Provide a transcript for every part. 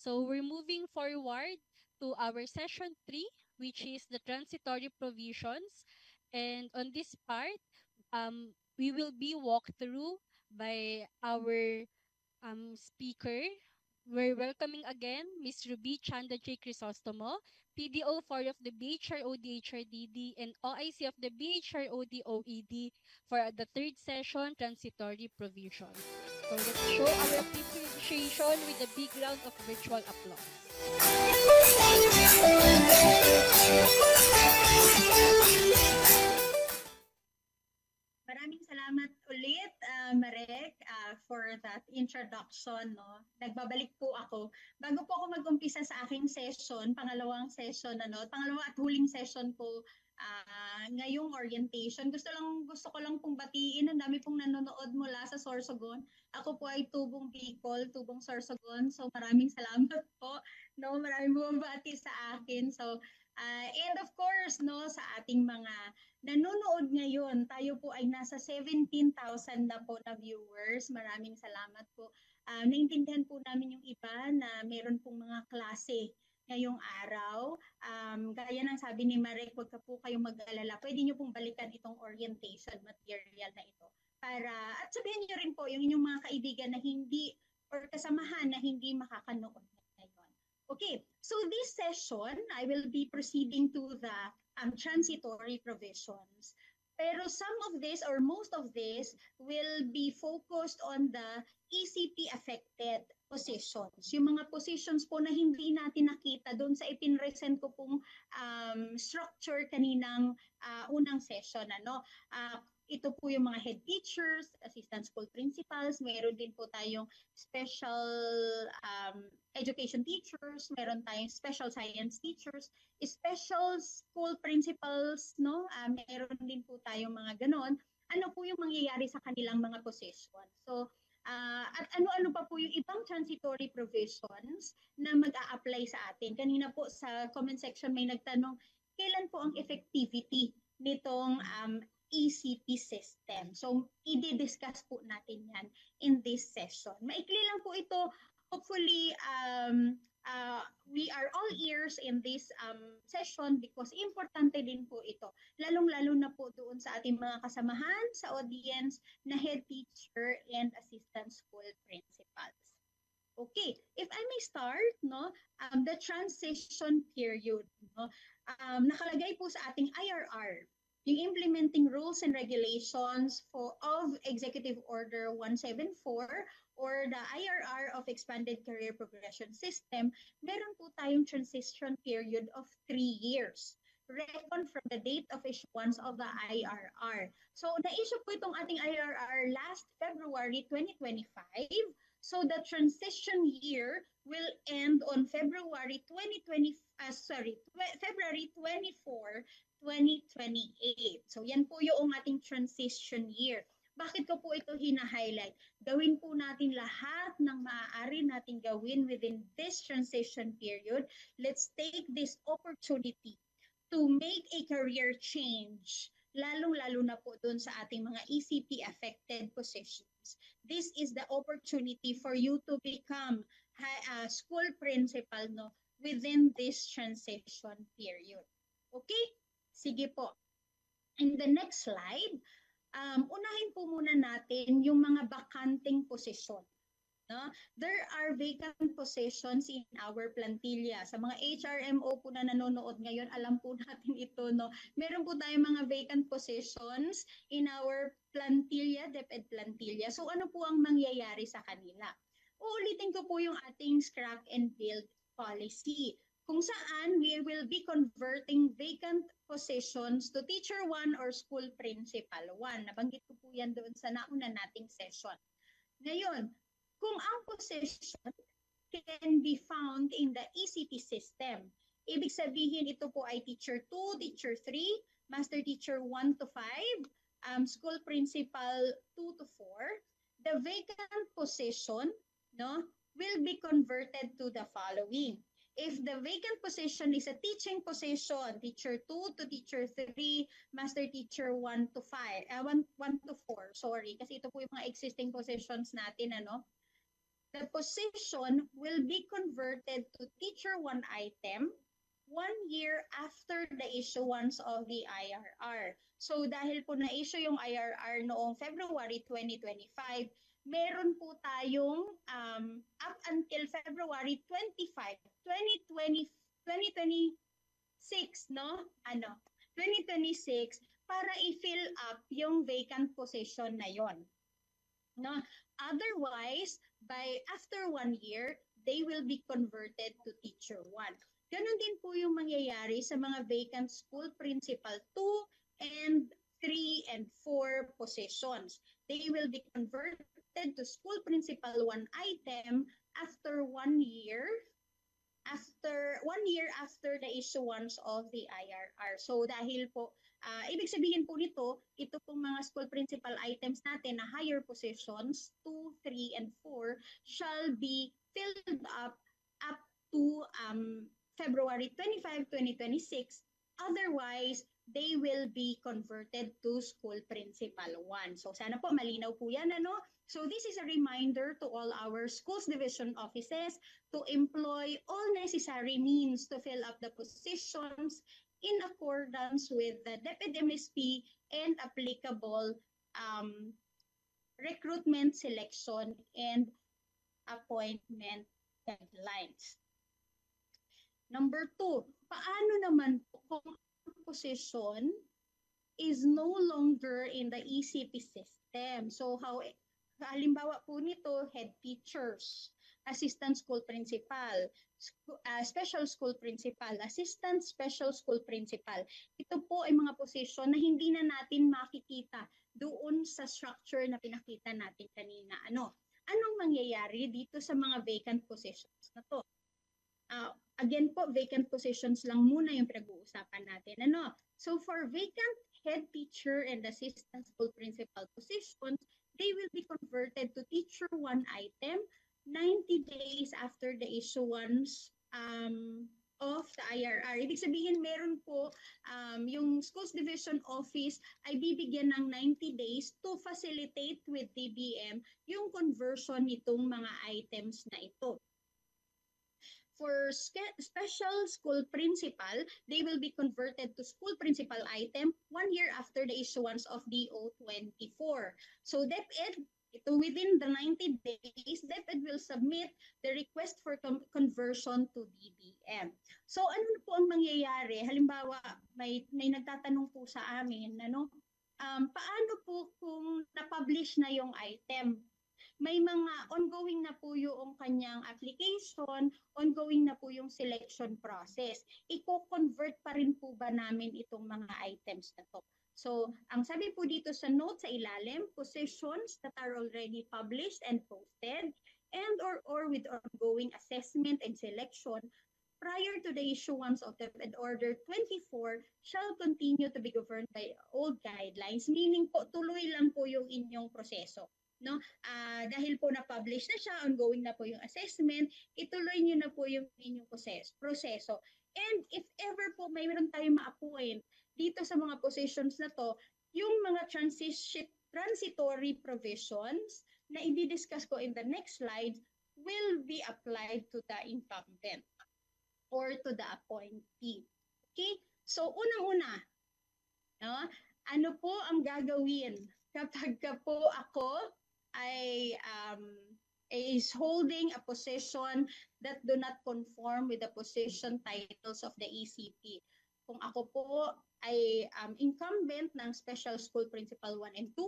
So we're moving forward to our session 3, which is the transitory provisions. And on this part, we will be walked through by our speaker. We're welcoming again Ms. Ruby Chanda J. Crisostomo, PDO4 of the BHROD HRDD and OIC of the BHROD OED for the third session, Transitory Provisions. So let's show our appreciation with a big round of virtual applause. Maraming salamat ulit, Marek, for that introduction. No? Nagbabalik po ako. Bago po ako mag-umpisa sa aking session, pangalawang session, pangalawang at huling session po ngayong orientation, gusto ko lang pong batiin. Ang dami pong nanonood mula sa Sorsogon. Ako po ay tubong Bicol, tubong Sorsogon. So maraming salamat po. No? Maraming bumabati sa akin. So, and of course, no, sa ating mga nanonood ngayon, tayo po ay nasa 17,000 na po na viewers. Maraming salamat po. Naintindihan po namin yung iba na meron pong mga klase ngayong araw. Gaya ng sabi ni Marek, huwag ka po kayong mag-alala. Pwede nyo pong balikan itong orientation material na ito. At sabihin nyo rin po yung inyong mga kaibigan na hindi or kasamahan na hindi makakanood ngayon. Okay, so this session, I will be proceeding to the transitory provisions. Pero some of this or most of this will be focused on the ECP-affected positions. Yung mga positions po na hindi natin nakita doon sa ipinresent ko pong structure kaninang unang session. Ito po yung mga head teachers, assistant school principals, meron din po tayong special education teachers, meron tayong special science teachers, special school principals, no? Meron din po tayong mga ganon. Ano po yung mangyayari sa kanilang mga position? So, at ano-ano pa po yung ibang transitory provisions na mag-a-apply sa atin. Kanina po sa comment section may nagtanong, kailan po ang effectivity nitong ECP system. So, i-discuss po natin yan in this session. Maikli lang po ito. Hopefully, we are all ears in this session because importante din po ito. Lalong-lalo na po doon sa ating mga kasamahan sa audience na head teacher and assistant school principals. Okay, if I may start, no, the transition period, no, nakalagay po sa ating IRR, yung implementing rules and regulations of Executive Order 174 or the IRR of Expanded Career Progression System, meron po tayong transition period of 3 years. Reckon from the date of issuance of the IRR. So, na-issue po itong ating IRR last February 2025. So, the transition year will end on February 24, 2028. So yan po yung ating transition year. Bakit ko po ito hina-highlight? Gawin po natin lahat ng maaari natin gawin within this transition period. Let's take this opportunity to make a career change, lalong-lalo na po doon sa ating mga ECP-affected positions. This is the opportunity for you to become a school principal, no, within this transition period. Okay? Sige po. In the next slide, unahin po muna natin yung mga bakanting posisyon. No? There are vacant positions in our plantilla. Sa mga HRMO po na nanonood ngayon, alam po natin ito. No? Meron po tayong mga vacant positions in our plantilla, DepEd plantilla. So ano po ang mangyayari sa kanila? Uulitin ko po yung ating scrap and build policy, kung saan we will be converting vacant positions to teacher 1 or school principal 1. Nabanggit ko po yan doon sa nauna nating session. Ngayon, kung ang position can be found in the ECP system, ibig sabihin ito po ay teacher 2, teacher 3, master teacher 1 to 5, school principal 2 to 4, the vacant position, no, will be converted to the following. If the vacant position is a teaching position, teacher 2 to teacher 3, master teacher 1 to 5, 1 to 4, sorry, kasi ito po yung mga existing positions natin, ano? the position will be converted to Teacher 1 item 1 year after the issuance of the IRR. So dahil po na-issue yung IRR noong February 2025, meron po tayong up until February 25, 2020, 2026, no? 2026 para i-fill up yung vacant position na yon. No? Otherwise, by after 1 year, they will be converted to Teacher 1. Ganon din po yung mangyayari sa mga vacant school principal 2 and 3 and 4 positions. They will be converted to school principal 1 item after 1 year after the issuance of the IRR. So dahil po ibig sabihin po nito, ito pong mga school principal items natin na higher positions 2, 3 and 4 shall be filled up to February 25, 2026. Otherwise, they will be converted to school principal 1. So sana po malinaw po yan, ano? So this is a reminder to all our schools division offices to employ all necessary means to fill up the positions in accordance with the DepEd MSP and applicable recruitment, selection, and appointment guidelines. Number 2, paano naman kung ang position is no longer in the ECP system? So halimbawa po nito, head teachers, assistant school principal, special school principal, assistant special school principal. Ito po ay mga posisyon na hindi na natin makikita doon sa structure na pinakita natin kanina. Anong mangyayari dito sa mga vacant positions na to? Again po, vacant positions lang muna yung pinag-uusapan natin. So for vacant head teacher and assistant school principal positions, they will be converted to Teacher 1 item 90 days after the issuance of the IRR. Ibig sabihin, meron po yung Schools Division Office ay bibigyan ng 90 days to facilitate with DBM yung conversion nitong mga items na ito. For special school principal, they will be converted to school principal item 1 year after the issuance of DO 24. So DepEd, within the 90 days, DepEd will submit the request for conversion to DBM. So ano po ang mangyayari? Halimbawa, may nagtatanong po sa amin, paano po kung na-publish na yung item? May mga ongoing na po yung kanyang application, ongoing na po yung selection process. Iko-convert pa rin po ba namin itong mga items na to? So, ang sabi po dito sa note sa ilalim, positions that are already published and posted and or with ongoing assessment and selection prior to the issuance of DepEd Order 24 shall continue to be governed by old guidelines, meaning po tuloy lang po yung inyong proseso. Dahil po na-publish na siya, ongoing na po yung assessment, ituloy niyo na po yung inyong proseso. And if ever po mayroon tayong ma-appoint dito sa mga positions na to, yung mga transitory provisions na i-discuss ko in the next slide will be applied to the incumbent or to the appointee. Okay? So, unang-una, ano po ang gagawin kapag po ako ay is holding a position that do not conform with the position titles of the ECP. Kung ako po ay incumbent ng Special School Principal 1 and 2,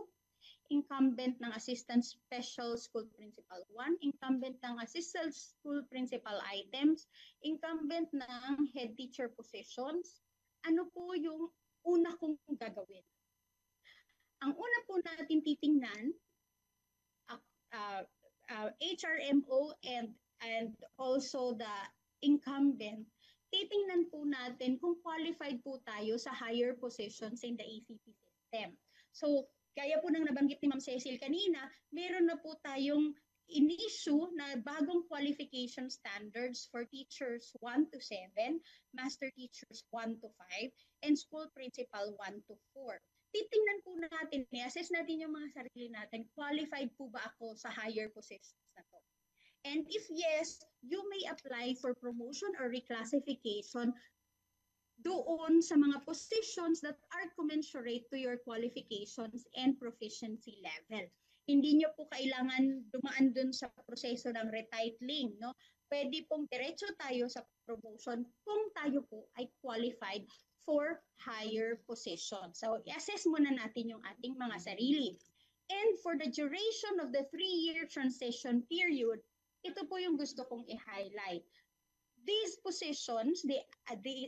incumbent ng Assistant Special School Principal 1, incumbent ng Assistant School Principal items, incumbent ng Head Teacher positions, ano po yung una kong gagawin? Ang una po natin titingnan, HRMO and also the incumbent, titingnan po natin kung qualified po tayo sa higher positions in the ECP system. So, kaya po nang nabanggit ni Ma'am Cecil kanina, meron na po tayong in-issue na bagong qualification standards for teachers 1 to 7, master teachers 1 to 5, and school principal 1 to 4. Titingnan po natin, i-assess natin yung mga sarili natin, qualified po ba ako sa higher positions na to? And if yes, you may apply for promotion or reclassification doon sa mga positions that are commensurate to your qualifications and proficiency level. Hindi nyo po kailangan dumaan dun sa proseso ng retitling, no? Pwede pong diretso tayo sa promotion kung tayo po ay qualified for higher position. So, i-assess muna natin yung ating mga sarili. And for the duration of the 3-year transition period, ito po yung gusto kong i-highlight. These positions, the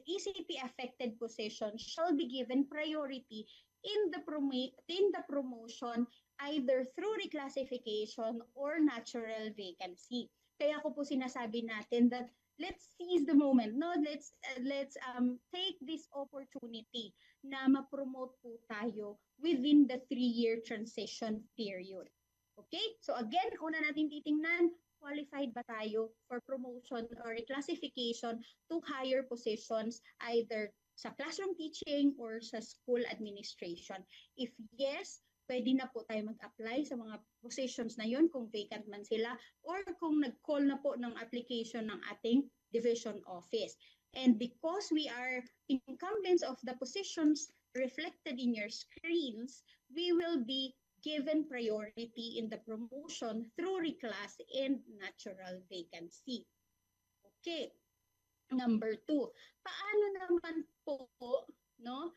ECP affected positions shall be given priority in the promotion either through reclassification or natural vacancy. Kaya ko po sinasabi natin that let's seize the moment, no? Let's take this opportunity na ma-promote po tayo within the 3-year transition period. Okay? So again, una natin titingnan, qualified ba tayo for promotion or reclassification to higher positions either sa classroom teaching or sa school administration. If yes, pwede na po tayo mag-apply sa mga positions na yon kung vacant man sila or kung nag-call na po ng application ng ating division office. And because we are incumbents of the positions reflected in your screens, we will be given priority in the promotion through reclass and natural vacancy. Okay. Number 2, paano naman po, no,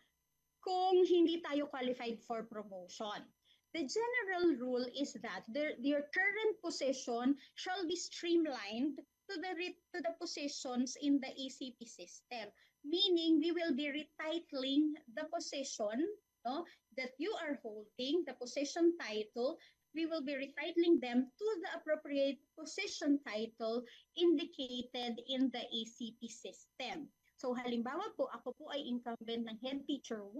kung hindi tayo qualified for promotion? The general rule is that your current position shall be streamlined to the positions in the ECP system. Meaning, we will be retitling the position, no, that you are holding, the position title, we will be retitling them to the appropriate position title indicated in the ECP system. So halimbawa po, ako po ay incumbent ng Head Teacher 1,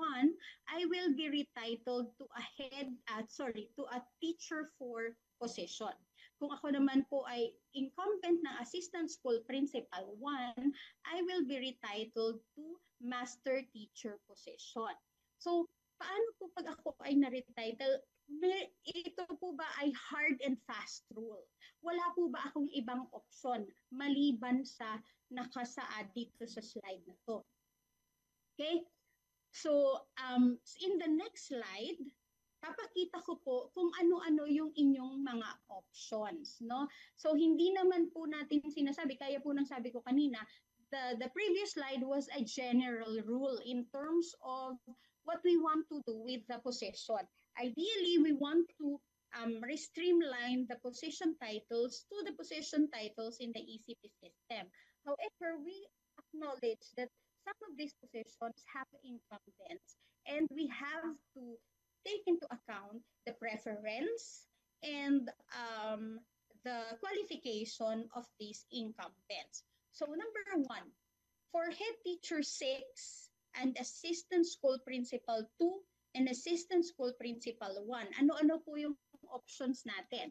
I will be retitled to a Teacher 4 position. Kung ako naman po ay incumbent ng Assistant School Principal 1, I will be retitled to Master Teacher position. So, paano po pag ako ay na-retitle? Ito po ba ay hard and fast rule? Wala po ba akong ibang option maliban sa nakasaad dito sa slide na to? Okay? So, in the next slide, papakita ko po kung ano-ano yung inyong mga options, no? So, hindi naman po natin sinasabi, kaya po nang sabi ko kanina, the previous slide was a general rule in terms of what we want to do with the position. Ideally, we want to restreamline the position titles to the position titles in the ECP system. However, we acknowledge that some of these positions have incumbents, and we have to take into account the preference and the qualification of these incumbents. So number 1, for Head Teacher 6 and Assistant School Principal 2 and Assistant School Principal 1, ano-ano po yung options natin?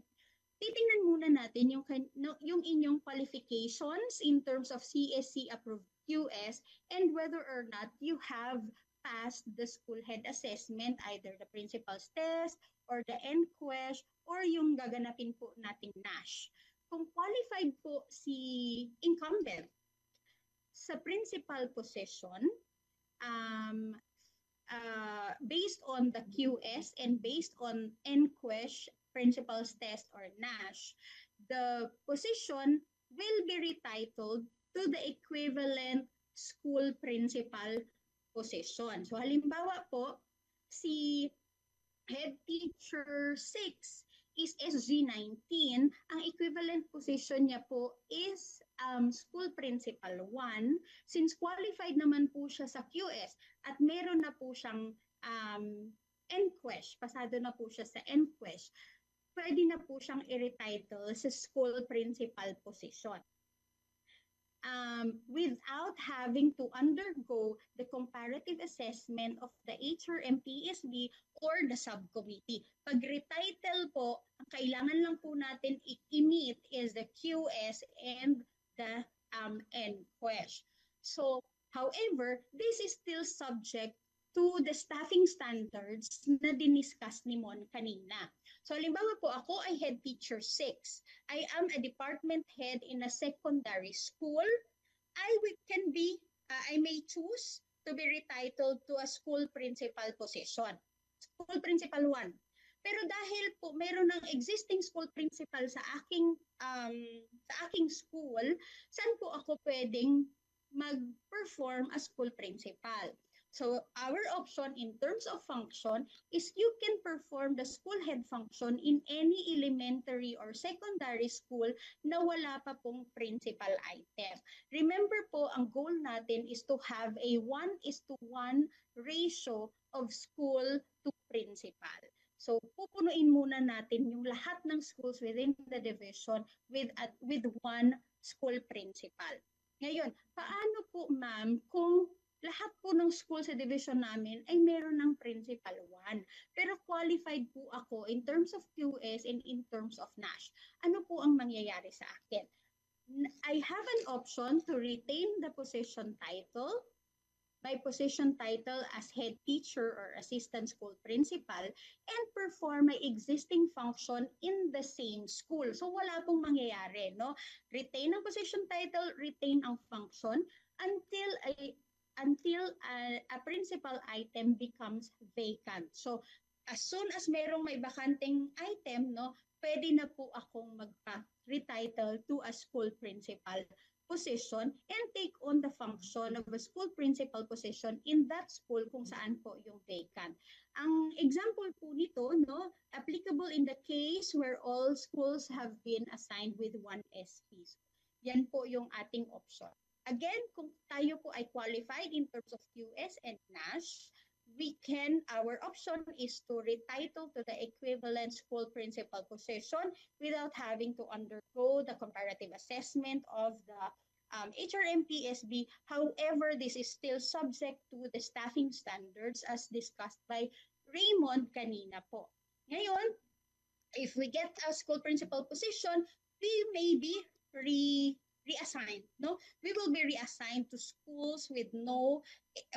Titingnan muna natin yung inyong qualifications in terms of CSC approved QS and whether or not you have passed the school head assessment, either the principal's test or the NQuest or yung gaganapin po nating NASH. Kung qualified po si incumbent sa principal position, based on the QS and based on NQuest, principal's test or NASH, the position will be retitled to the equivalent school principal position. So halimbawa po, si Head Teacher 6 is SG19, ang equivalent position niya po is School Principal 1. Since qualified naman po siya sa QS at meron na po siyang NQuest, pasado na po siya sa NQuest, pwede na po siyang i-retitle sa School Principal position. Without having to undergo the comparative assessment of the HRM PSB or the subcommittee. Pag retitle po, ang kailangan lang po natin i-meet is the QS and the NQuest. So, however, this is still subject to the staffing standards na diniscuss ni Mon kanina. So halimbawa po ako ay head teacher 6. I am a department head in a secondary school. I may choose to be retitled to a school principal position. School principal 1. Pero dahil po mayroon ng existing school principal sa aking school, saan po ako pwedeng mag-perform as school principal? So our option in terms of function is you can perform the school head function in any elementary or secondary school na wala pa pong principal item. Remember po, ang goal natin is to have a 1:1 ratio of school to principal. So pupunuin muna natin yung lahat ng schools within the division with one school principal. Ngayon, paano po ma'am kung lahat po ng school sa division namin ay meron ng principal 1. Pero qualified po ako in terms of QS and in terms of NASH. Ano po ang mangyayari sa akin? I have an option to retain the position title, my position title as head teacher or assistant school principal, and perform my existing function in the same school. So wala pong mangyayari, no? Retain ang position title, retain ang function until a principal item becomes vacant. So as soon as merong may bakanteng item, no, pwede na po akong magpa-retitle to a school principal position and take on the function of a school principal position in that school kung saan po yung vacant. Ang example po nito, no, applicable in the case where all schools have been assigned with one SP. Yan po yung ating option. Again, kung tayo po ay qualified in terms of QS and NASH, our option is to retitle to the equivalent school principal position without having to undergo the comparative assessment of the HRM-PSB. However, this is still subject to the staffing standards as discussed by Raymond kanina po. Ngayon, if we get a school principal position, we may be reassigned, no? We will be reassigned to schools with no,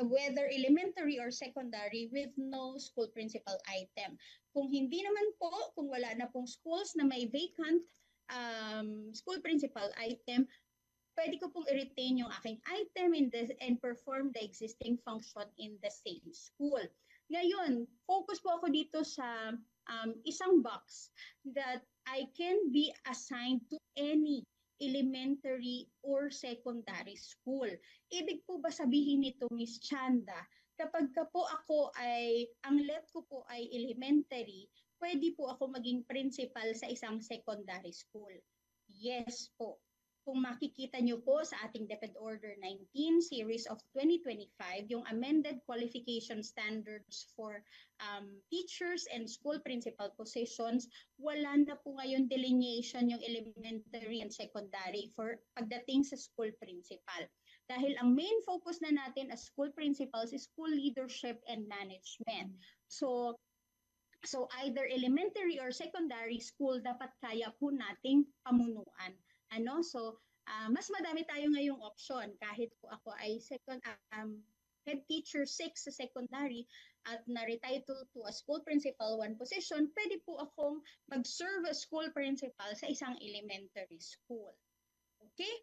whether elementary or secondary, with no school principal item. Kung hindi naman po, kung wala na pong schools na may vacant school principal item, pwede ko pong i-retain yung aking item and perform the existing function in the same school. Ngayon, focus po ako dito sa isang box that I can be assigned to any elementary or secondary school. Ibig po ba sabihin nito, Miss Chanda, kapag ka po ako ang let ko po ay elementary, pwede po ako maging principal sa isang secondary school? Yes po. Kung makikita nyo po sa ating DepEd Order 19 Series of 2025, yung amended qualification standards for teachers and school principal positions, wala na po ngayon delineation yung elementary and secondary for pagdating sa school principal. Dahil ang main focus na natin as school principals is school leadership and management. So either elementary or secondary school, dapat kaya po nating pamunuan. So mas madami tayo ngayong option kahit po ako ay head teacher 6 sa secondary at na-retitle to a school principal 1 position, pwede po akong mag-serve as school principal sa isang elementary school. Okay?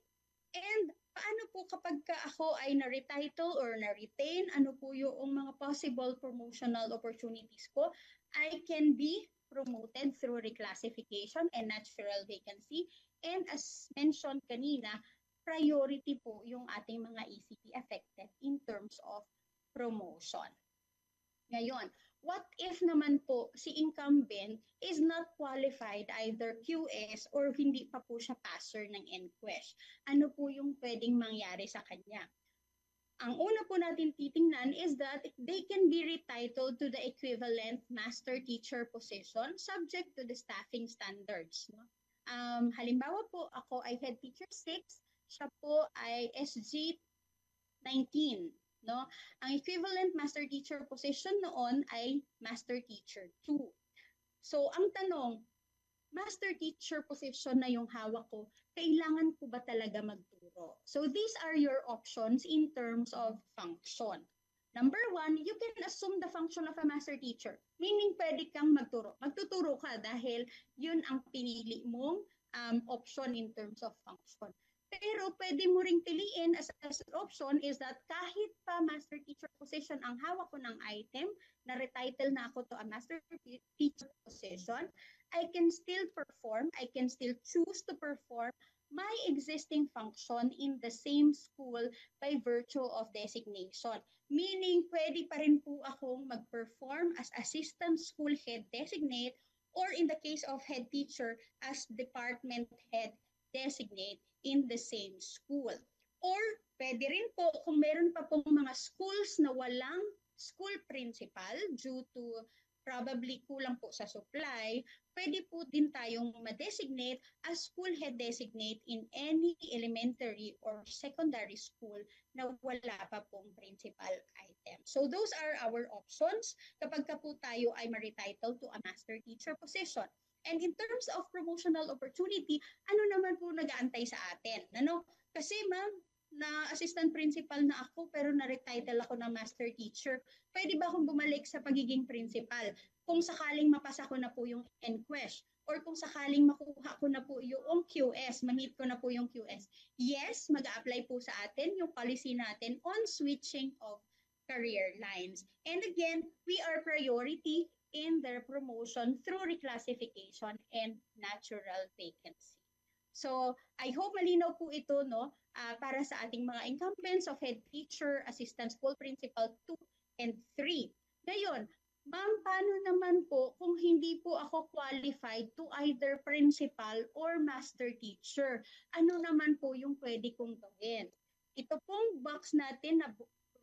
And paano po kapag ako ay na-retitle or na-retain, ano po yung mga possible promotional opportunities ko? I can be promoted through reclassification and natural vacancy. And as mentioned kanina, priority po yung ating mga ECP affected in terms of promotion. Ngayon, what if naman po si incumbent is not qualified either QS or hindi pa po siya passer ng NQuest? Ano po yung pwedeng mangyari sa kanya? Ang una po natin titingnan is that they can be retitled to the equivalent master teacher position subject to the staffing standards. No? Halimbawa po, ako ay head teacher 6, siya po ay SG 19. No? Ang equivalent master teacher position noon ay master teacher 2. So, ang tanong, master teacher position na yung hawak ko, kailangan ko ba talaga magturo? So, these are your options in terms of function. Number one, you can assume the function of a master teacher. Meaning, pwede kang magturo. Magtuturo ka dahil yun ang pinili mong option in terms of function. Pero pwede mo ring piliin as option is that kahit pa master teacher position ang hawak ko ng item, na retitle na ako to a master teacher position, I can still perform, I can still choose to perform my existing function in the same school by virtue of designation. Meaning, pwede pa rin po akong mag-perform as assistant school head designate or in the case of head teacher as department head designate in the same school. Or pwede rin po kung meron pa pong mga schools na walang school principal due to probably kulang po sa supply, pwede po din tayong ma-designate as school head designate in any elementary or secondary school na wala pa pong principal item. So those are our options kapag ka po tayo ay ma-retitle to a master teacher position. And in terms of promotional opportunity, ano naman po nag-aantay sa atin? Ano? Kasi ma'am, na assistant principal na ako pero na-retitle ako ng master teacher. Pwede ba akong bumalik sa pagiging principal? Kung sakaling mapasa ko na po yung NQuest or kung sakaling makuha ko na po yung QS, ma-meet ko na po yung QS. Yes, mag-a-apply po sa atin yung policy natin on switching of career lines. And again, we are priority in their promotion through reclassification and natural vacancy. So, I hope malinaw po ito no para sa ating mga incumbents of head teacher, assistant school principal 2 and 3. Ngayon, ma'am, paano naman po kung hindi po ako qualified to either principal or master teacher? Ano naman po yung pwede kong gawin? Ito pong box natin na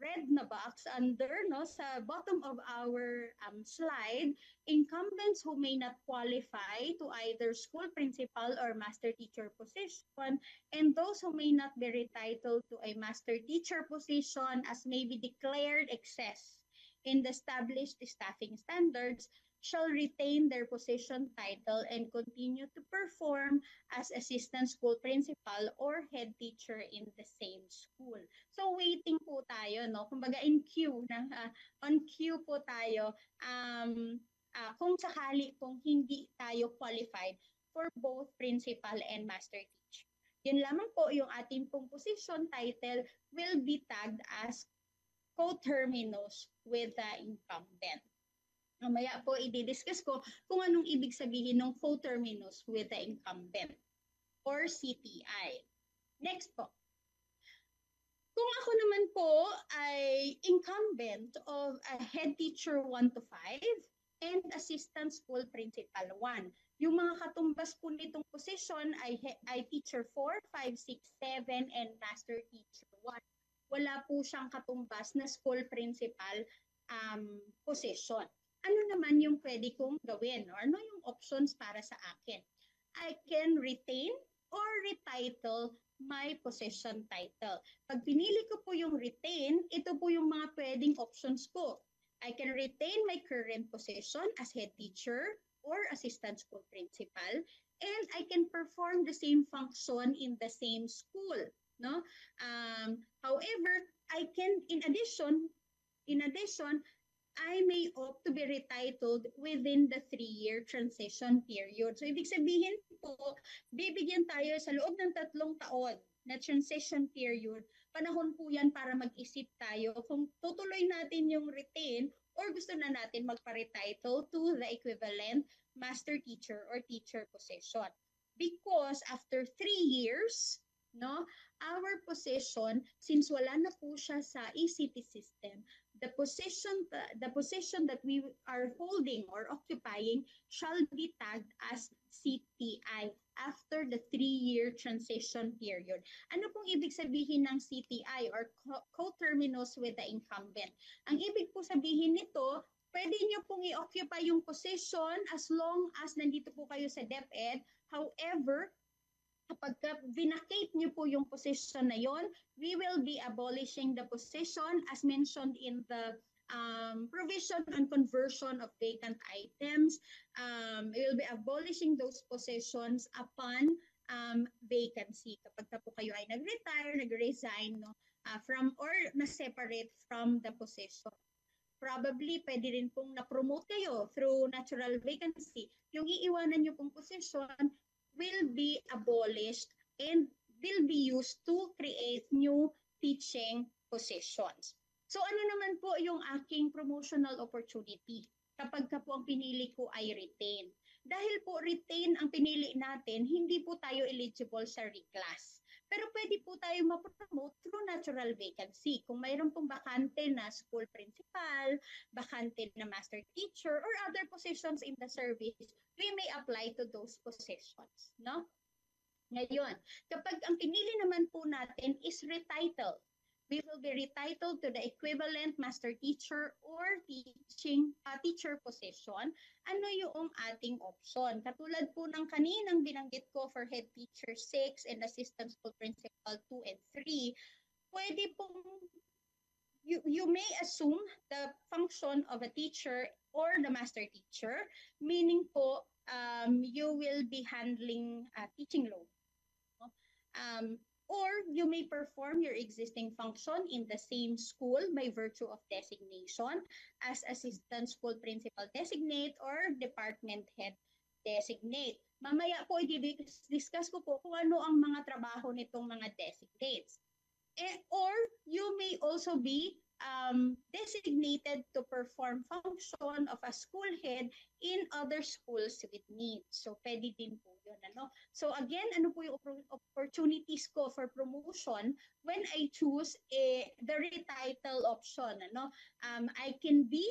red na box under no sa bottom of our slide, incumbents who may not qualify to either school principal or master teacher position, and those who may not be retitled to a master teacher position as may be declared excess in the established staffing standards shall retain their position title and continue to perform as assistant school principal or head teacher in the same school. So waiting po tayo, no? Kumbaga in queue, on queue po tayo kung sakali kung hindi tayo qualified for both principal and master teacher. Yun lamang po yung ating pong position title will be tagged as coterminous with the incumbent. Mamaya po i-discuss ko kung anong ibig sabihin ng coterminous with the incumbent or CTI. Next po. Kung ako naman po ay incumbent of a head teacher 1 to 5 and assistant school principal 1. Yung mga katumbas po nitong position ay teacher 4, 5, 6, 7 and master teacher 1. Wala po siyang katumbas na school principal position. Ano naman yung pwede kong gawin? Or ano yung options para sa akin? I can retain or retitle my position title. Pag pinili ko po yung retain, ito po yung mga pwedeng options ko. I can retain my current position as head teacher or assistant school principal, and I can perform the same function in the same school. No? However, I can, in addition, I may opt to be retitled within the 3-year transition period. So, ibig sabihin po, bibigyan tayo sa loob ng 3 taon na transition period. Panahon po yan para mag-isip tayo kung tutuloy natin yung retain or gusto na natin magpa-retitle to the equivalent master teacher or teacher position. Because after 3 years, no, our position, since wala na po siya sa ECT system, the position that we are holding or occupying shall be tagged as CTI after the 3-year transition period. Ano pong ibig sabihin ng CTI or coterminous with the incumbent? Ang ibig po sabihin nito, pwede nyo pong i-occupy yung position as long as nandito po kayo sa DepEd. However, kapag vinacate nyo po yung position na yon, we will be abolishing the position as mentioned in the provision on conversion of vacant items. We will be abolishing those positions upon vacancy. Kapag po kayo ay nag-retire, nag-resign, no, from or na-separate from the position. Probably, pwede rin pong na-promote kayo through natural vacancy. Yung iiwanan nyo pong position will be abolished and will be used to create new teaching positions. So ano naman po yung aking promotional opportunity kapag ka po ang pinili ko ay retain? Dahil po retain ang pinili natin, hindi po tayo eligible sa reclass. Pero pwede po tayo ma-promote through natural vacancy. Kung mayroon pong bakante na school principal, bakante na master teacher, or other positions in the service, we may apply to those positions. No? Ngayon, kapag ang pinili naman po natin is retitle, we will be retitled to the equivalent master teacher or teacher position. Ano yung ating option? Katulad po ng kaninang binanggit ko for head teacher 6 and assistant school principal 2 and 3, pwede pong you may assume the function of a teacher or the master teacher, meaning po you will be handling teaching load. Or you may perform your existing function in the same school by virtue of designation as assistant school principal designate or department head designate. Mamaya po i-discuss ko po kung ano ang mga trabaho nitong mga designates. Or you may also be designated to perform function of a school head in other schools with needs. So, pwede din po yun. Ano? So, again, ano po yung opportunities ko for promotion when I choose the retitle option? Ano? I can be,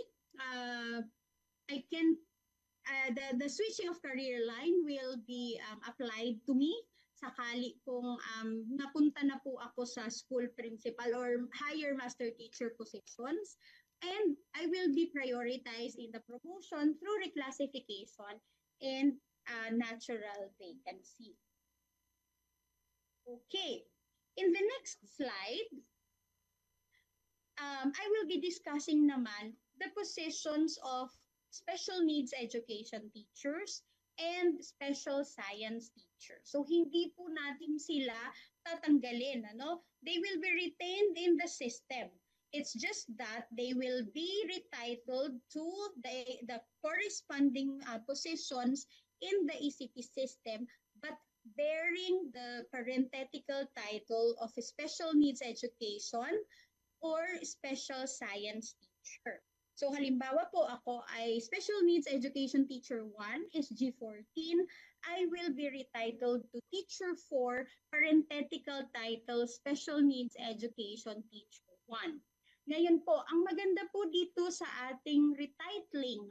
the switching of career line will be applied to me sakali kung napunta na po ako sa school principal or higher master teacher positions, and I will be prioritized in the promotion through reclassification and natural vacancy. Okay, in the next slide, I will be discussing naman the positions of special needs education teachers and special science teacher. So, hindi po natin sila tatanggalin. Ano? They will be retained in the system. It's just that they will be retitled to the corresponding positions in the ECP system, but bearing the parenthetical title of special needs education or special science teacher. So halimbawa po ako ay Special Needs Education Teacher 1, SG14. I will be retitled to Teacher 4, parenthetical title Special Needs Education Teacher 1. Ngayon po, ang maganda po dito sa ating retitling,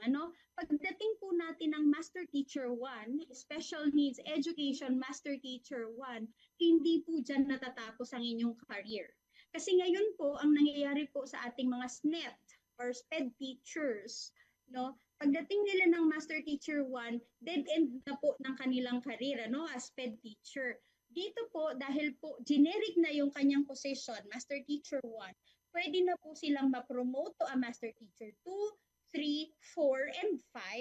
pagdating po natin ng Master Teacher 1, Special Needs Education Master Teacher 1, hindi po dyan natatapos ang inyong career. Kasi ngayon po, ang nangyayari po sa ating mga SNET, or SPED teachers, pagdating nila ng Master Teacher 1, dead end na po ng kanilang karir, as SPED teacher. Dito po, dahil po generic na yung kanyang position, Master Teacher 1, pwede na po silang ma-promote to a Master Teacher 2, 3, 4, and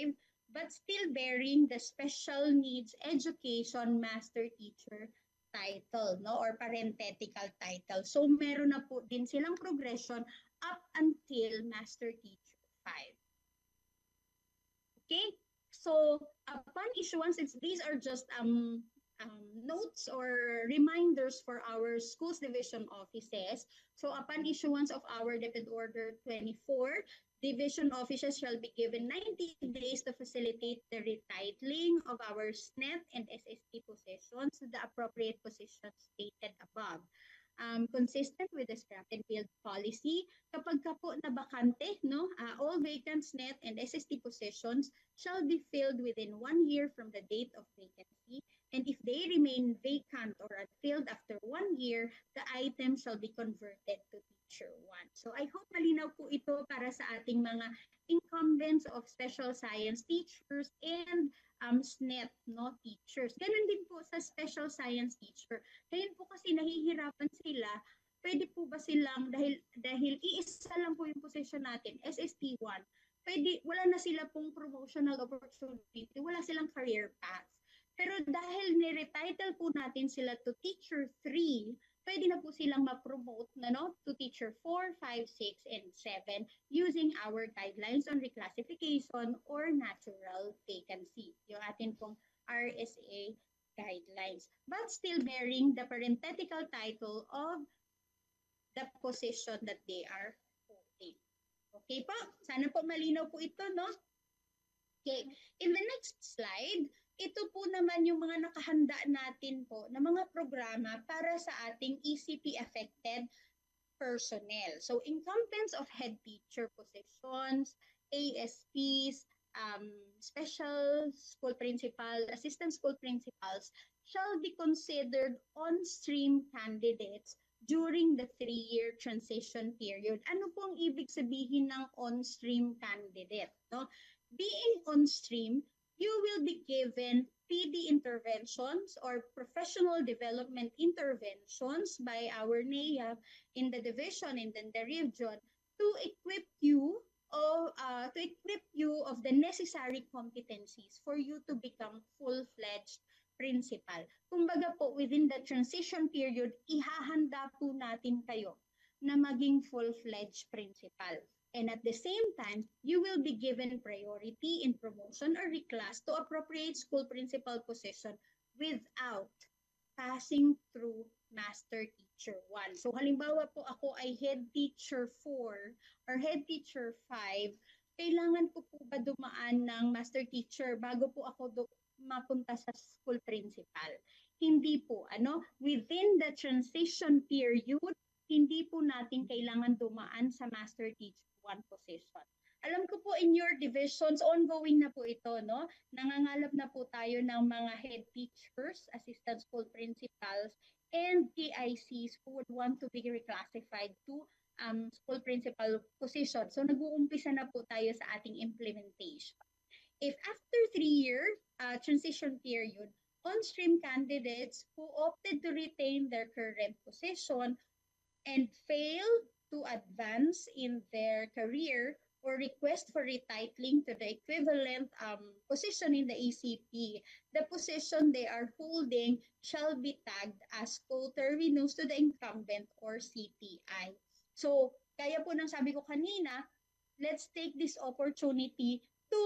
5, but still bearing the Special Needs Education Master Teacher title, or parenthetical title. So, meron na po din silang progression up until Master Teacher 5. Okay? So, upon issuance, these are just notes or reminders for our schools division offices. So, upon issuance of our DepEd Order 24, division offices shall be given 90 days to facilitate the retitling of our SNET and SST positions to the appropriate positions stated above. Consistent with the scrap and field policy, kapag ka po na bakante, all vacant SNET and SST positions shall be filled within 1 year from the date of vacancy, and if they remain vacant or unfilled after 1 year, the item shall be converted to Teacher 1. So I hope malinaw po ito para sa ating mga incumbents of special science teachers and SNET teachers. Ganun din po sa special science teacher. Ngayon po kasi nahihirapan sila, pwede po ba silang, dahil iisa lang po yung position natin, SST1, wala na sila pong promotional opportunity, wala silang career path. Pero dahil ni-retitle po natin sila to Teacher 3, pwede na po silang ma-promote to teacher 4, 5, 6, and 7 using our guidelines on reclassification or natural vacancy. Yung atin pong RSA guidelines, but still bearing the parenthetical title of the position that they are holding. Okay po? Sana po malinaw po ito, no? Okay. In the next slide, ito po naman yung mga nakahanda natin po na mga programa para sa ating ECP affected personnel. So, incumbents of head teacher positions, ASPs, special school principal, assistant school principals shall be considered on-stream candidates during the 3-year transition period. Ano pong ibig sabihin ng on-stream candidate? No? Being on-stream, you will be given PD interventions or professional development interventions by our NAIA in the division and in the region to equip you of the necessary competencies for you to become full-fledged principal. Kumbaga po, within the transition period, ihahanda po natin kayo na maging full-fledged principal. And at the same time, you will be given priority in promotion or reclass to appropriate school principal position without passing through Master Teacher 1. So halimbawa po ako ay Head Teacher 4 or Head Teacher 5, kailangan po ba dumaan ng Master Teacher bago po ako mapunta sa school principal? Hindi po. Within the transition period, hindi po natin kailangan dumaan sa Master Teacher 1 position. Alam ko po in your divisions, ongoing na po ito, no? Nangangalap na po tayo ng mga head teachers, assistant school principals, and TICs who would want to be reclassified to school principal position. So nag-uumpisa na po tayo sa ating implementation. If after 3-year transition period, on-stream candidates who opted to retain their current position and fail to advance in their career or request for retitling to the equivalent position in the ECP, the position they are holding shall be tagged as coterminous to the incumbent or CTI. So, kaya po nang sabi ko kanina, let's take this opportunity to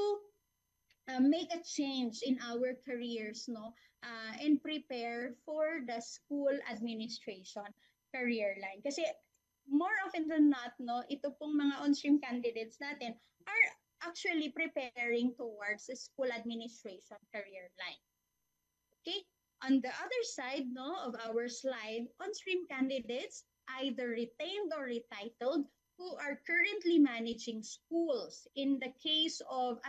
make a change in our careers, and prepare for the school administration career line. Kasi more often than not, ito pong mga on-stream candidates natin are actually preparing towards the school administration career line. Okay? On the other side, of our slide, on-stream candidates, either retained or retitled, who are currently managing schools in the case of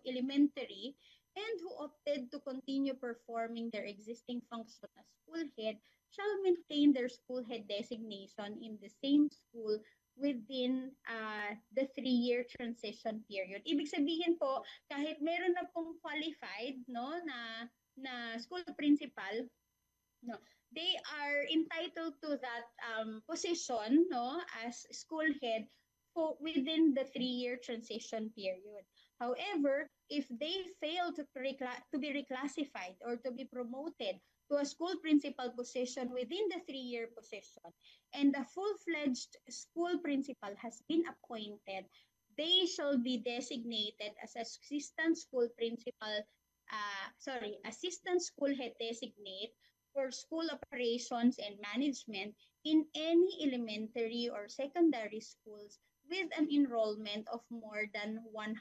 elementary, and who opted to continue performing their existing function as school head shall maintain their school head designation in the same school within the 3-year transition period. Ibig sabihin po, kahit meron na pong qualified na school principal, they are entitled to that position as school head within the 3-year transition period. However, if they fail to be reclassified or to be promoted to a school principal position within the 3-year position, and a full-fledged school principal has been appointed, they shall be designated as assistant school head designate for school operations and management in any elementary or secondary schools with an enrollment of more than 100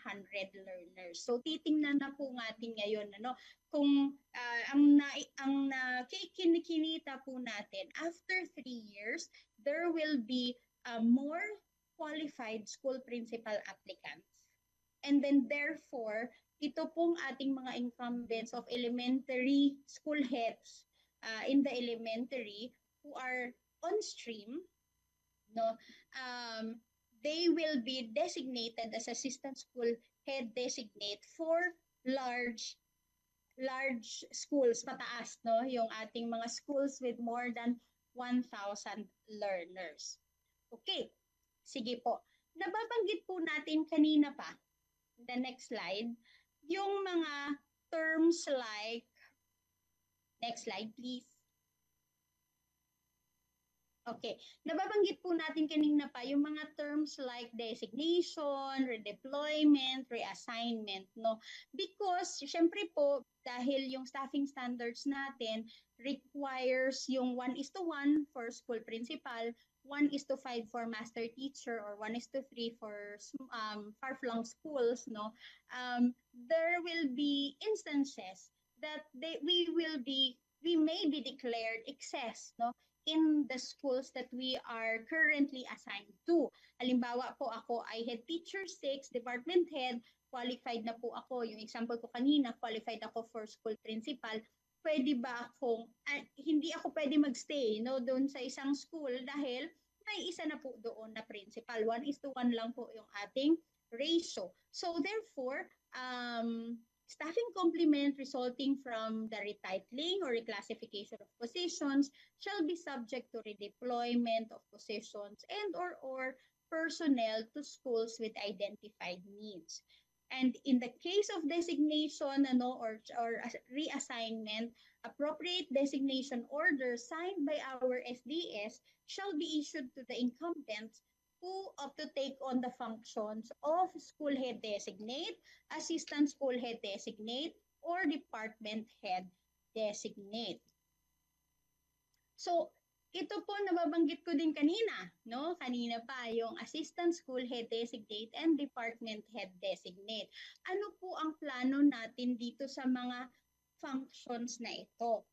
learners. So titingnan na po natin ngayon kung ang nakikinita po natin after 3 years, there will be more qualified school principal applicants. And then therefore, ito pong ating mga incumbents of elementary school heads in the elementary who are on stream, they will be designated as assistant school head designate for large schools, pataas, yung ating mga schools with more than 1,000 learners. Okay, sige po. Nababanggit po natin kanina pa, the next slide, yung mga terms like, next slide please. Okay. Nababanggit po natin kanina pa yung mga terms like designation, redeployment, reassignment, no? Because, syempre po, dahil yung staffing standards natin requires yung 1:1 for school principal, 1:5 for master teacher, or 1:3 for far-flung schools, no? There will be instances that we may be declared excess, no? In the schools that we are currently assigned to. Halimbawa po ako ay head teacher 6, department head, qualified na po ako. Yung example ko kanina, qualified ako for school principal. Pwede ba akong, hindi ako pwede magstay no, doon sa isang school dahil may isa na po doon na principal. 1:1 lang po yung ating ratio. So therefore, staffing complement resulting from the retitling or reclassification of positions shall be subject to redeployment of positions and or personnel to schools with identified needs. And in the case of designation or reassignment, appropriate designation order signed by our SDS shall be issued to the incumbents who opt to take on the functions of school head designate, assistant school head designate, or department head designate. So, ito po nababanggit ko din kanina, no? Kanina pa yung assistant school head designate and department head designate. Ano po ang plano natin dito sa mga functions na ito?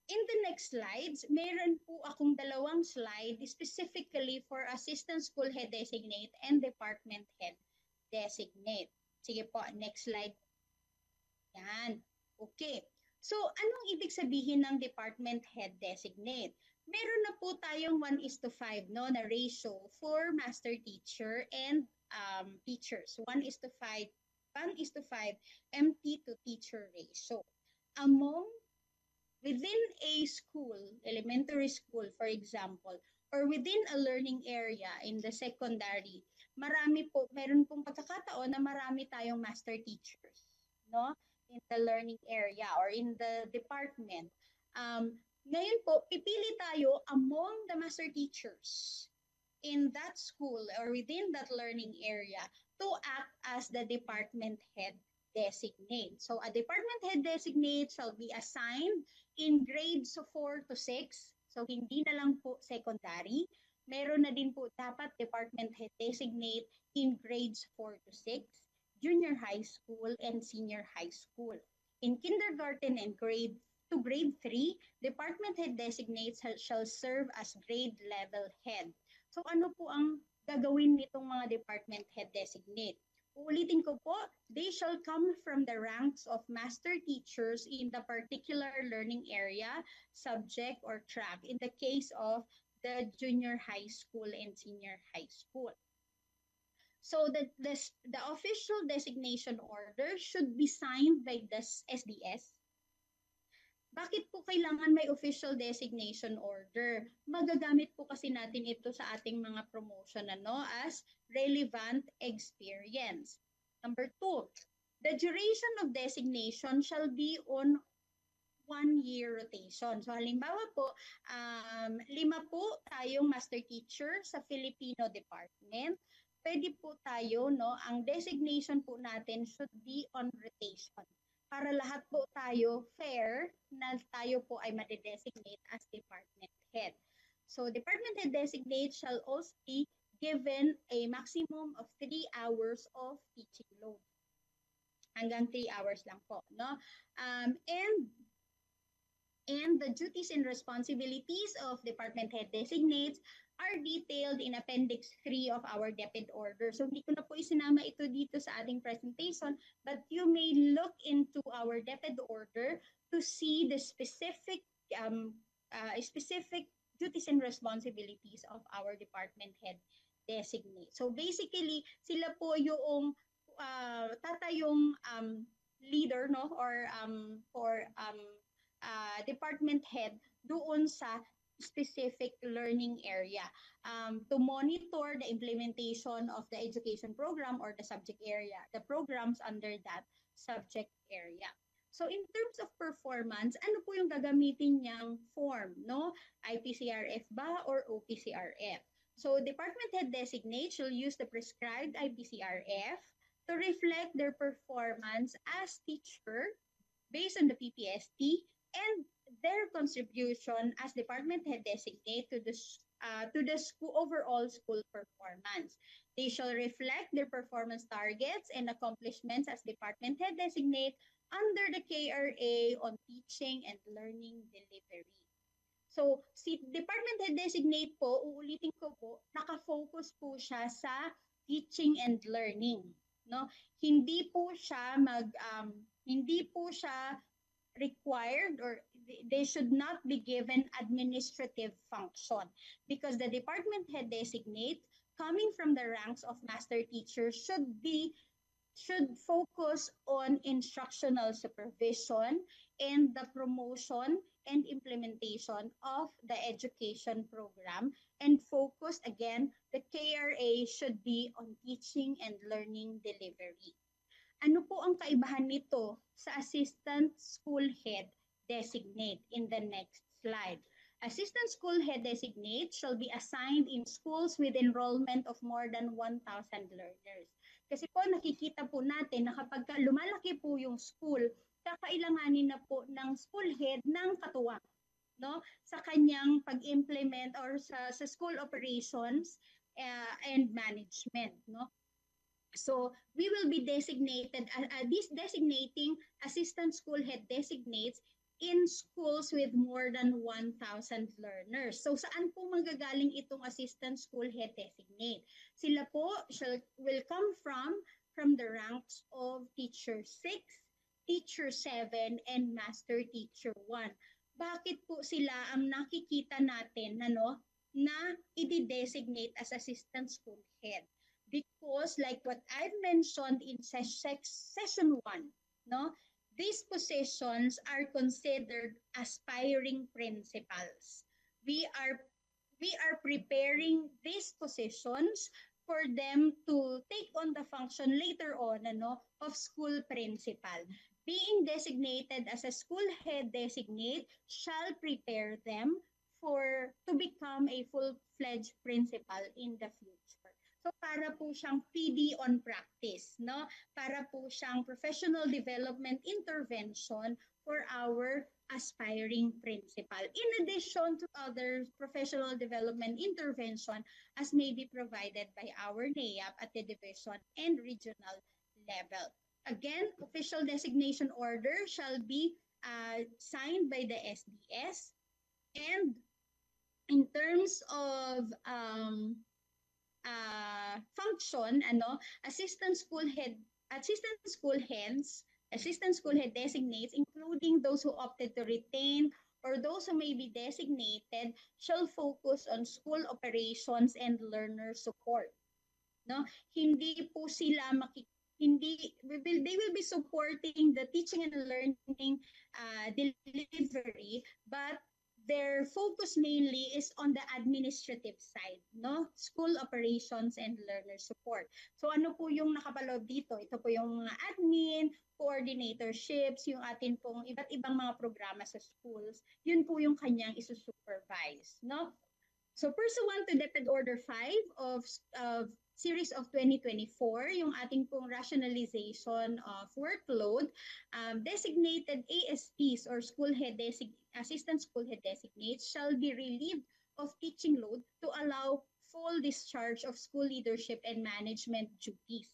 In the next slides, meron po akong dalawang slide specifically for assistant school head designate and department head designate. Sige po, next slide. Yan. Okay. So, anong ibig sabihin ng department head designate? Meron na po tayong 1:5 no, na ratio for master teacher and teachers. 1:5 MT to teacher ratio. Within a school, elementary school for example, or within a learning area in the secondary, meron pong pagkakataon na marami tayong master teachers, no? In the learning area or in the department. Ngayon po, pipili tayo among the master teachers in that school or within that learning area to act as the department head designate. So a department head designate shall be assigned in grades 4 to 6. So hindi na lang po secondary. Meron na din po dapat department head designate in grades 4 to 6, junior high school, and senior high school. In kindergarten and grade to grade 3, department head designates shall serve as grade level head. So ano po ang gagawin nitong mga department head designate? Uulitin ko po, they shall come from the ranks of master teachers in the particular learning area, subject, or track in the case of the junior high school and senior high school. So the official designation order should be signed by the SDS. Bakit po kailangan may official designation order? Magagamit po kasi natin ito sa ating mga promotion as relevant experience. Number 2, the duration of designation shall be on 1-year rotation. So halimbawa po, 5 po tayong master teacher sa Filipino department. Pwede po tayo, ang designation po natin should be on rotation para lahat po tayo fair na tayo po ay madedesignate as department head. So department head designate shall also be given a maximum of 3 hours of teaching load. Hanggang 3 hours lang po, no? And the duties and responsibilities of department head designates are detailed in Appendix 3 of our DepEd order. So hindi ko na po isinama ito dito sa ating presentation, but you may look into our DepEd order to see the specific duties and responsibilities of our department head designate. So basically, sila po yung tatayong leader, no, or department head doon sa specific learning area to monitor the implementation of the education program or the subject area, the programs under that subject area. So in terms of performance, ano po yung gagamitin niyang form, no? IPCRF ba or OPCRF? So department head designate shall use the prescribed IPCRF to reflect their performance as teacher based on the PPST and their contribution as department head designate to the school overall school performance. They shall reflect their performance targets and accomplishments as department head designate under the KRA on teaching and learning delivery. So, si Department Head Designate po, uulitin ko po, nakafocus po siya sa teaching and learning. No? Hindi po siya hindi po siya required or they should not be given administrative function because the department head designate coming from the ranks of master teachers should focus on instructional supervision and the promotion and implementation of the education program and focus again the KRA should be on teaching and learning delivery. Ano po ang kaibahan nito sa assistant school head designate in the next slide? Assistant school head designate shall be assigned in schools with enrollment of more than 1,000 learners. Kasi po nakikita po natin na kapag lumalaki po yung school, kakailanganin na po ng school head ng katuwang, no, sa kanyang pag-implement or sa school operations and management, no. So we will be designating assistant school head designates in schools with more than 1,000 learners. So saan po manggagaling itong assistant school head designate? Sila po will come from the ranks of teacher 6, teacher 7, and master teacher 1. Bakit po sila ang nakikita natin na i-designate as assistant school head? Because like what I've mentioned in session 1, no, these positions are considered aspiring principals. We are preparing these positions for them to take on the function later on of school principal. Being designated as a school head designate shall prepare them to become a full-fledged principal in the future. So para po siyang PD on practice, no? Para po siyang professional development intervention for our aspiring principal. In addition to other professional development intervention as may be provided by our NAEAP at the division and regional level. Again, official designation order shall be signed by the SDS. And in terms of function, assistant school head designates, including those who opted to retain or those who may be designated, shall focus on school operations and learner support. No, hindi po sila they will be supporting the teaching and learning delivery, but their focus mainly is on the administrative side, no? School operations and learner support. So ano po yung nakapaloob dito? Ito po yung mga admin, coordinatorships, yung atin pong iba't ibang mga programa sa schools. Yun po yung kanyang isusupervise, no? So pursuant to DepEd Order 5 of Series of 2024, yung ating pong rationalization of workload, designated ASPs or assistant school head designates shall be relieved of teaching load to allow full discharge of school leadership and management duties.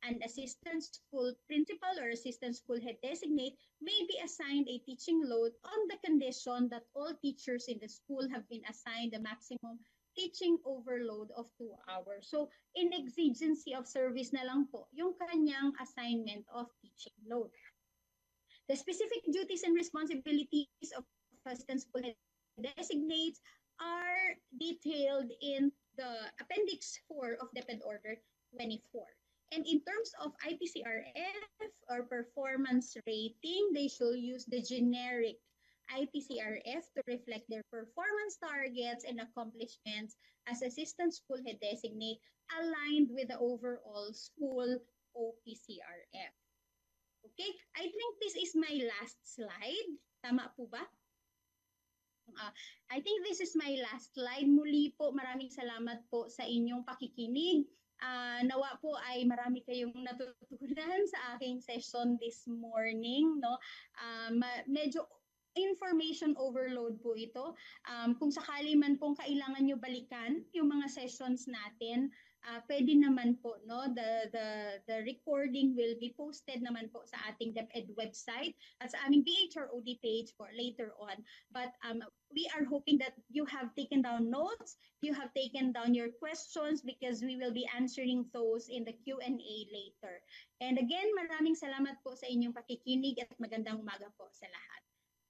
An assistant school principal or assistant school head designate may be assigned a teaching load on the condition that all teachers in the school have been assigned the maximum teaching overload of 2 hours. So, in exigency of service na lang po yung kanyang assignment of teaching load. The specific duties and responsibilities of assistant school head designates are detailed in the Appendix 4 of DepEd Order 24. And in terms of IPCRF or performance rating, they shall use the generic IPCRF to reflect their performance targets and accomplishments as assistant school head designate aligned with the overall school OPCRF. Okay, I think this is my last slide. Tama po ba? I think this is my last slide. Muli po, maraming salamat po sa inyong pakikinig. Nawa po ay marami kayong natutunan sa aking session this morning. No? Medyo information overload po ito. Kung sakali man pong kailangan nyo balikan yung mga sessions natin, pwede naman po, no? The recording will be posted naman po sa ating DepEd website at sa aming BHROD page for later on. But we are hoping that you have taken down notes, you have taken down your questions because we will be answering those in the Q&A later. And again, maraming salamat po sa inyong pakikinig at magandang umaga po sa lahat.